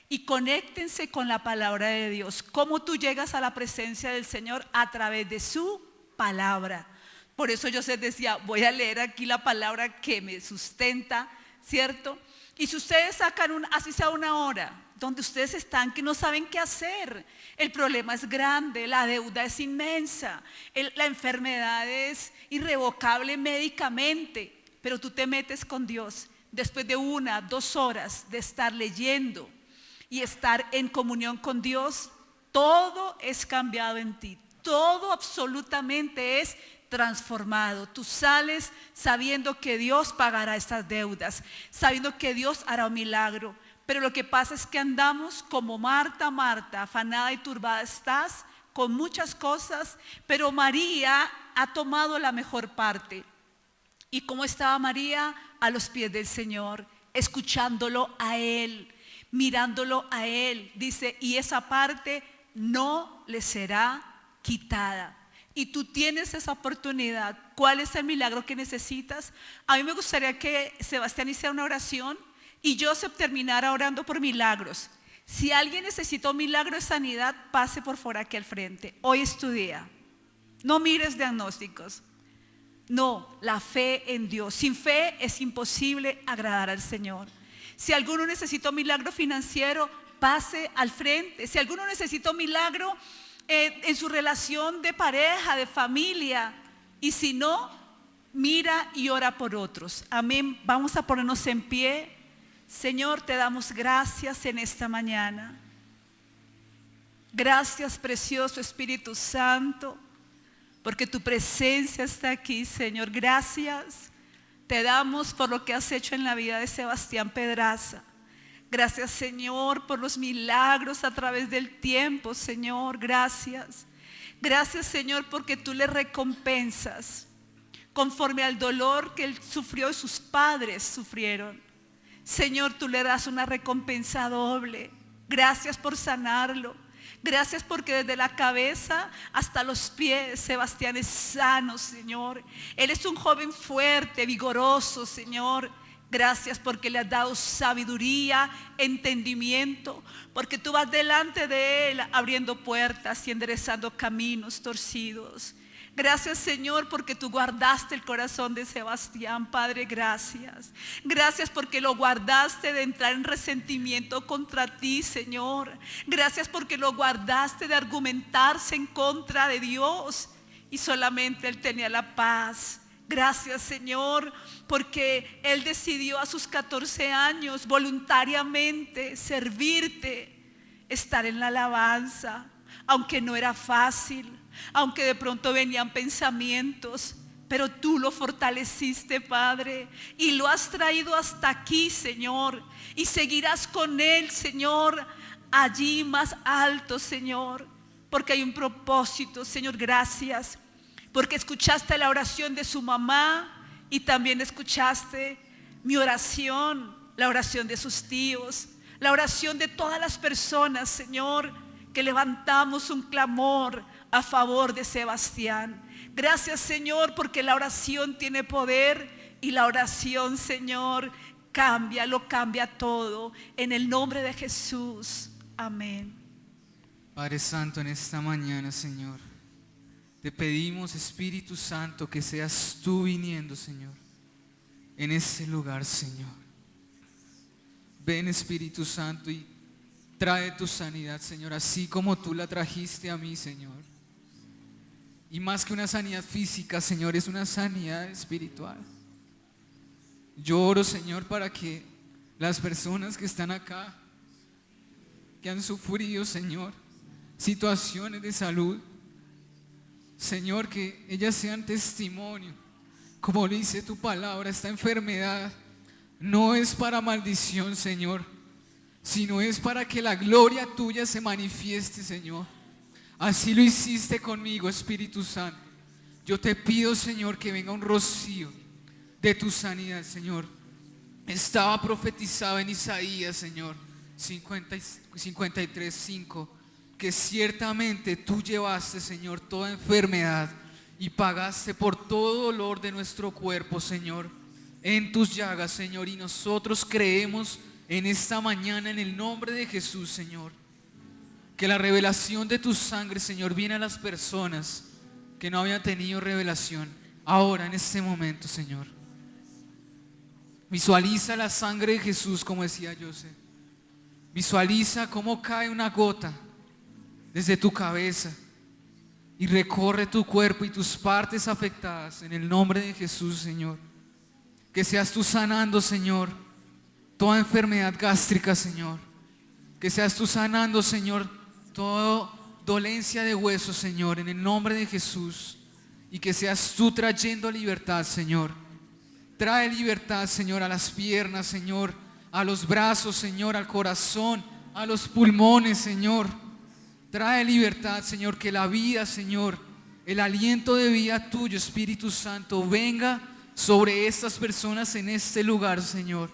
y conéctense con la palabra de Dios. ¿Cómo tú llegas a la presencia del Señor? A través de su palabra. Por eso yo les decía, voy a leer aquí la palabra que me sustenta, ¿cierto? Y si ustedes sacan así sea 1 hora, donde ustedes están que no saben qué hacer, el problema es grande, la deuda es inmensa, la enfermedad es irrevocable médicamente, pero tú te metes con Dios después de 1, 2 horas de estar leyendo y estar en comunión con Dios. Todo es cambiado en ti, todo absolutamente es transformado. Tú sales sabiendo que Dios pagará estas deudas, sabiendo que Dios hará un milagro. Pero lo que pasa es que andamos como Marta, afanada y turbada estás, con muchas cosas, pero María ha tomado la mejor parte. ¿Y cómo estaba María? A los pies del Señor, escuchándolo a Él, mirándolo a Él. Dice, y esa parte no le será quitada. Y tú tienes esa oportunidad. ¿Cuál es el milagro que necesitas? A mí me gustaría que Sebastián hiciera una oración y Joseph terminara orando por milagros. Si alguien necesita un milagro de sanidad, pase por fuera aquí al frente. Hoy es tu día. No mires diagnósticos. No, la fe en Dios. Sin fe es imposible agradar al Señor. Si alguno necesita un milagro financiero, pase al frente. Si alguno necesita un milagro en su relación de pareja, de familia, y si no, mira y ora por otros. Amén. Vamos a ponernos en pie. Señor, te damos gracias en esta mañana. Gracias, precioso Espíritu Santo, porque tu presencia está aquí, Señor. Gracias te damos por lo que has hecho en la vida de Sebastián Pedraza. Gracias, Señor, por los milagros a través del tiempo, Señor. Gracias. Gracias, Señor, porque tú le recompensas conforme al dolor que él sufrió y sus padres sufrieron. Señor, tú le das una recompensa doble. Gracias por sanarlo. Gracias porque desde la cabeza hasta los pies Sebastián es sano, Señor. Él es un joven fuerte, vigoroso, Señor. Gracias porque le has dado sabiduría, entendimiento, porque tú vas delante de él abriendo puertas y enderezando caminos torcidos. Gracias, Señor, porque tú guardaste el corazón de Sebastián, Padre, gracias. Gracias porque lo guardaste de entrar en resentimiento contra ti, Señor. Gracias porque lo guardaste de argumentarse en contra de Dios y solamente él tenía la paz. Gracias, Señor, porque él decidió a sus 14 años voluntariamente servirte, estar en la alabanza, aunque no era fácil. Aunque de pronto venían pensamientos, pero tú lo fortaleciste, Padre, y lo has traído hasta aquí, Señor, y seguirás con él, Señor, allí más alto, Señor, porque hay un propósito, Señor. Gracias, porque escuchaste la oración de su mamá y también escuchaste mi oración, la oración de sus tíos, la oración de todas las personas, Señor, que levantamos un clamor a favor de Sebastián. Gracias, Señor, porque la oración tiene poder y la oración, Señor, lo cambia todo. En el nombre de Jesús, amén. Padre Santo, en esta mañana, Señor, te pedimos, Espíritu Santo, que seas tú viniendo, Señor, en este lugar, Señor. Ven, Espíritu Santo, y trae tu sanidad, Señor, así como tú la trajiste a mí, Señor. Y más que una sanidad física, Señor, es una sanidad espiritual. Yo oro, Señor, para que las personas que están acá, que han sufrido, Señor, situaciones de salud, Señor, que ellas sean testimonio. Como lo dice tu palabra, esta enfermedad no es para maldición, Señor, sino es para que la gloria tuya se manifieste, Señor. Así lo hiciste conmigo, Espíritu Santo. Yo te pido, Señor, que venga un rocío de tu sanidad, Señor. Estaba profetizado en Isaías, Señor, 53:5, que ciertamente tú llevaste, Señor, toda enfermedad y pagaste por todo dolor de nuestro cuerpo, Señor, en tus llagas, Señor. Y nosotros creemos en esta mañana, en el nombre de Jesús, Señor, que la revelación de tu sangre, Señor, viene a las personas que no habían tenido revelación. Ahora, en este momento, Señor, visualiza la sangre de Jesús, como decía José. Visualiza cómo cae una gota desde tu cabeza y recorre tu cuerpo y tus partes afectadas. En el nombre de Jesús, Señor, que seas tú sanando, Señor, toda enfermedad gástrica, Señor. Que seas tú sanando, Señor, toda dolencia de huesos, Señor, en el nombre de Jesús. Y que seas tú trayendo libertad, Señor. Trae libertad, Señor, a las piernas, Señor, a los brazos, Señor, al corazón, a los pulmones, Señor. Trae libertad, Señor, que la vida, Señor, el aliento de vida tuyo, Espíritu Santo, venga sobre estas personas en este lugar, Señor.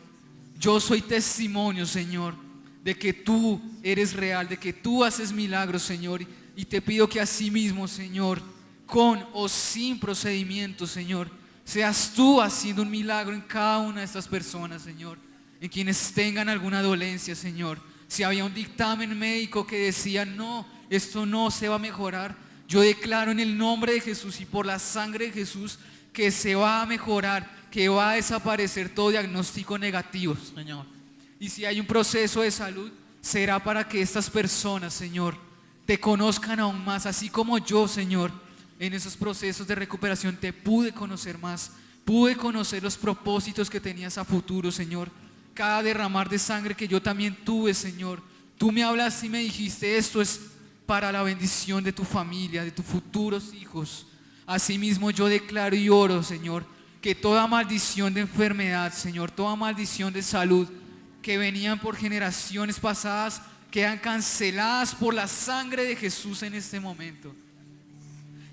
Yo soy testimonio, Señor, de que tú eres real, de que tú haces milagros, Señor. Y te pido que así mismo, Señor, con o sin procedimiento, Señor, seas tú haciendo un milagro en cada una de estas personas, Señor. En quienes tengan alguna dolencia, Señor. Si había un dictamen médico que decía, no, esto no se va a mejorar, yo declaro en el nombre de Jesús y por la sangre de Jesús que se va a mejorar, que va a desaparecer todo diagnóstico negativo, Señor. Y si hay un proceso de salud, será para que estas personas, Señor, te conozcan aún más, así como yo, Señor, en esos procesos de recuperación te pude conocer más, pude conocer los propósitos que tenías a futuro, Señor. Cada derramar de sangre que yo también tuve, Señor, tú me hablaste y me dijiste, esto es para la bendición de tu familia, de tus futuros hijos. Asimismo yo declaro y oro, Señor, que toda maldición de enfermedad, Señor, toda maldición de salud que venían por generaciones pasadas, quedan canceladas por la sangre de Jesús en este momento.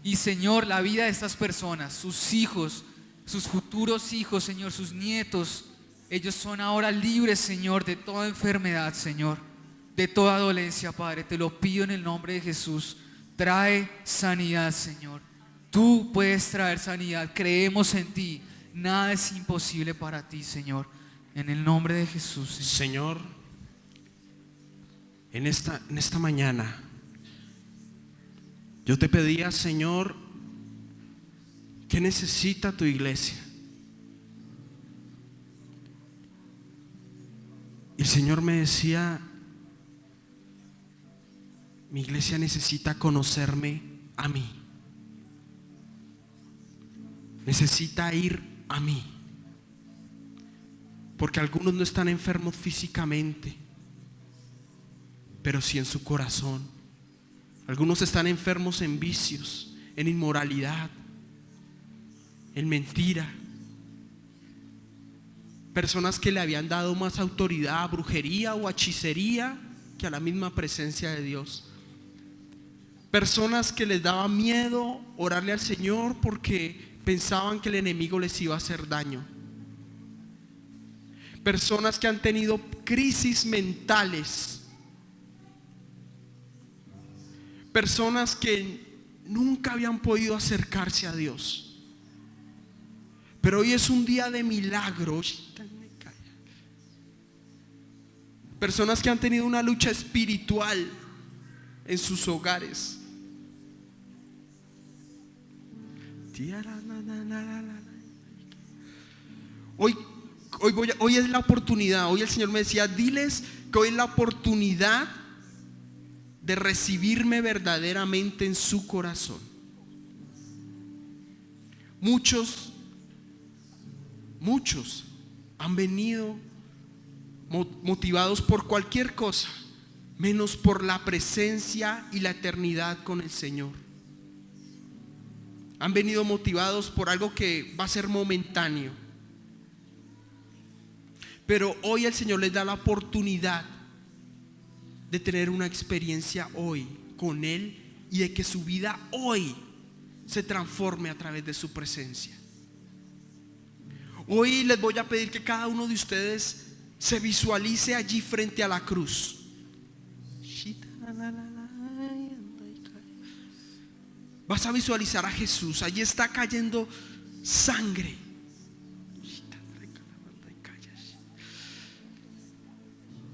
Y, Señor, la vida de estas personas, sus hijos, sus futuros hijos, Señor, sus nietos, ellos son ahora libres, Señor, de toda enfermedad, Señor, de toda dolencia, Padre. Te lo pido en el nombre de Jesús. Trae sanidad, Señor. Tú puedes traer sanidad. Creemos en ti. Nada es imposible para ti, Señor. En el nombre de Jesús, Señor. Señor, en esta mañana, yo te pedía, Señor, ¿qué necesita tu iglesia? Y el Señor me decía, mi iglesia necesita conocerme a mí. Necesita ir a mí. Porque algunos no están enfermos físicamente, pero sí en su corazón. Algunos están enfermos en vicios, en inmoralidad, en mentira. Personas que le habían dado más autoridad a brujería o a hechicería que a la misma presencia de Dios. Personas que les daba miedo orarle al Señor porque pensaban que el enemigo les iba a hacer daño. Personas que han tenido crisis mentales. Personas que nunca habían podido acercarse a Dios. Pero hoy es un día de milagros. Personas que han tenido una lucha espiritual en sus hogares. Hoy es la oportunidad. Hoy el Señor me decía, diles que hoy es la oportunidad de recibirme verdaderamente en su corazón. Muchos han venido motivados por cualquier cosa, menos por la presencia y la eternidad con el Señor. Han venido motivados por algo que va a ser momentáneo. Pero hoy el Señor les da la oportunidad de tener una experiencia hoy con Él y de que su vida hoy se transforme a través de su presencia. Hoy les voy a pedir que cada uno de ustedes se visualice allí frente a la cruz. Vas a visualizar a Jesús. Allí está cayendo sangre.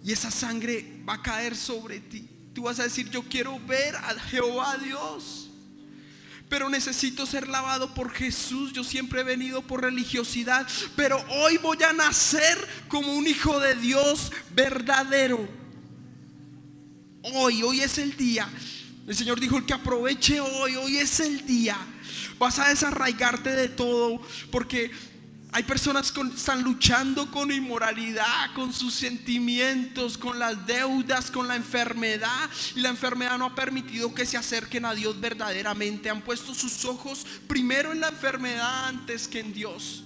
Y esa sangre va a caer sobre ti. Tú vas a decir, yo quiero ver a Jehová Dios, pero necesito ser lavado por Jesús. Yo siempre he venido por religiosidad, pero hoy voy a nacer como un hijo de Dios verdadero. Hoy es el día. El Señor dijo, el que aproveche hoy es el día. Vas a desarraigarte de todo, porque hay personas que están luchando con inmoralidad, con sus sentimientos, con las deudas, con la enfermedad. Y la enfermedad no ha permitido que se acerquen a Dios verdaderamente. Han puesto sus ojos primero en la enfermedad antes que en Dios.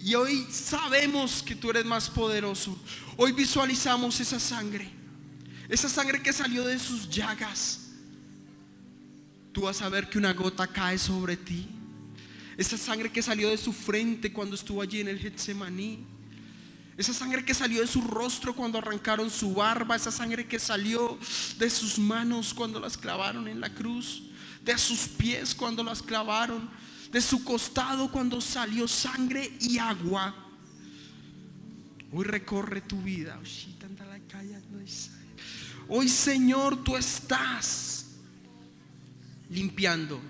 Y hoy sabemos que tú eres más poderoso. Hoy visualizamos esa sangre que salió de sus llagas. Tú vas a ver que una gota cae sobre ti. Esa sangre que salió de su frente cuando estuvo allí en el Getsemaní. Esa sangre que salió de su rostro cuando arrancaron su barba. Esa sangre que salió de sus manos cuando las clavaron en la cruz. De sus pies cuando las clavaron. De su costado cuando salió sangre y agua. Hoy recorre tu vida. Hoy, Señor, tú estás limpiando.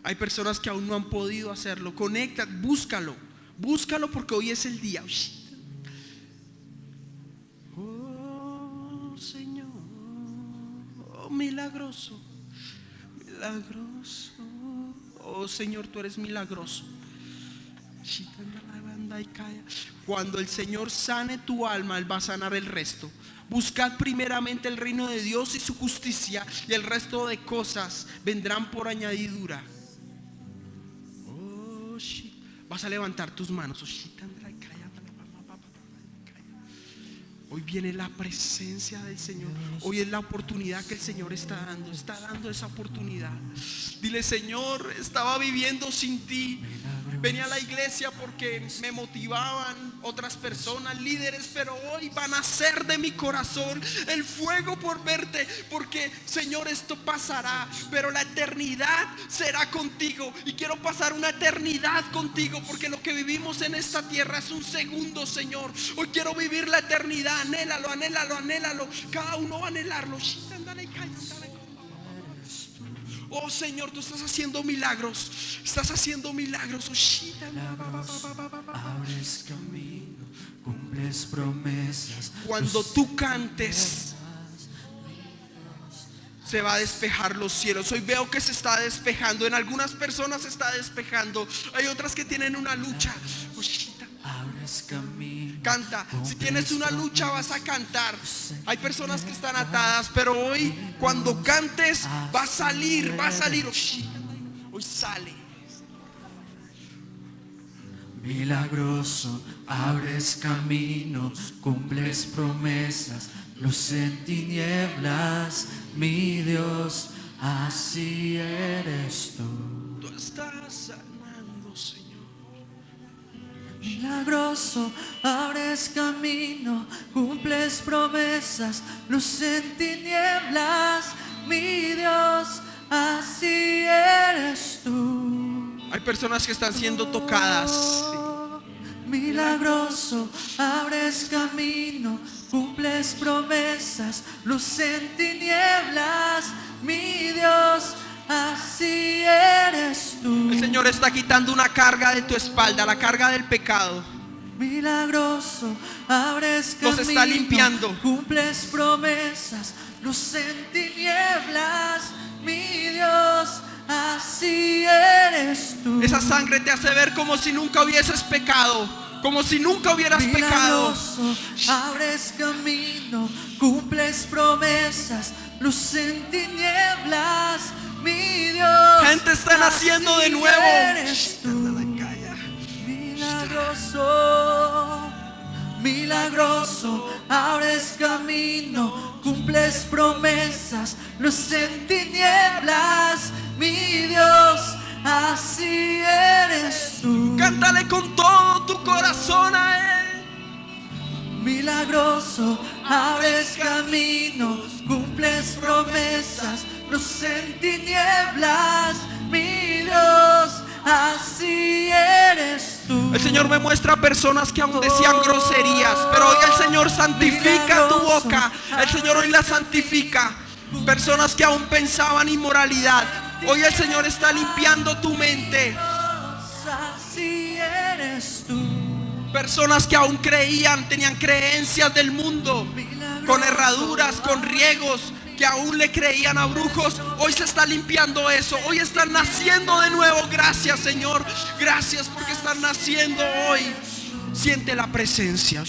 Hay personas que aún no han podido hacerlo. Conecta, búscalo porque hoy es el día. Oh Señor, oh milagroso. Oh Señor, tú eres milagroso. Cuando el Señor sane tu alma, Él va a sanar el resto. Buscad primeramente el reino de Dios y su justicia, y el resto de cosas vendrán por añadidura. Vas a levantar tus manos. Hoy viene la presencia del Señor. Hoy es la oportunidad que el Señor está dando. Está dando esa oportunidad. Dile, Señor, estaba viviendo sin ti. Venía a la iglesia porque me motivaban otras personas, líderes, pero hoy van a nacer de mi corazón el fuego por verte, porque Señor, esto pasará, pero la eternidad será contigo, y quiero pasar una eternidad contigo, porque lo que vivimos en esta tierra es un segundo, Señor. Hoy quiero vivir la eternidad. Anhélalo, anhélalo, anhélalo. Cada uno va a anhelarlo. Oh Señor, tú estás haciendo milagros. Estás haciendo milagros. Abres camino, cumples promesas. Cuando tú cantes, se va a despejar los cielos. Hoy veo que se está despejando. En algunas personas se está despejando. Hay otras que tienen una lucha. Abres camino. Canta. Si tienes una lucha, vas a cantar. Hay personas que están atadas, pero hoy cuando cantes va a salir, va a salir. Hoy sale. Milagroso, abres camino, cumples promesas, luz en tinieblas, mi Dios, así eres tú. Tú estás sanando, Señor. Milagroso, abres camino, cumples promesas, luz en tinieblas, mi Dios, así eres tú. Hay personas que están siendo tocadas. Milagroso, abres camino, cumples promesas, luz en tinieblas, mi Dios, así eres tú. El Señor está quitando una carga de tu espalda, la carga del pecado. Milagroso, abres camino, Los está limpiando. cumples promesas, luz en tinieblas, mi Dios, así eres tú. Esa sangre te hace ver como si nunca hubieses pecado, como si nunca hubieras pecado. Milagroso, abres camino, cumples promesas, luz en tinieblas, mi Dios. Gente está naciendo de así nuevo. eres tú. Milagroso, milagroso, abres camino, cumples promesas, luz en tinieblas, mi Dios, así eres tú. Cántale con todo tu corazón a Él. Milagroso, abres camino, cumples promesas, luz en tinieblas, mi Dios, así eres tú. El Señor me muestra personas que aún decían groserías, pero hoy el Señor santifica tu boca. El Señor hoy la santifica. Personas que aún pensaban inmoralidad, hoy el Señor está limpiando tu mente. Así eres tú. Personas que aún creían, tenían creencias del mundo, con herraduras, con riegos, que aún le creían a brujos, hoy se está limpiando eso. Hoy están naciendo de nuevo. Gracias, Señor. Gracias porque están naciendo hoy. Siente la presencia.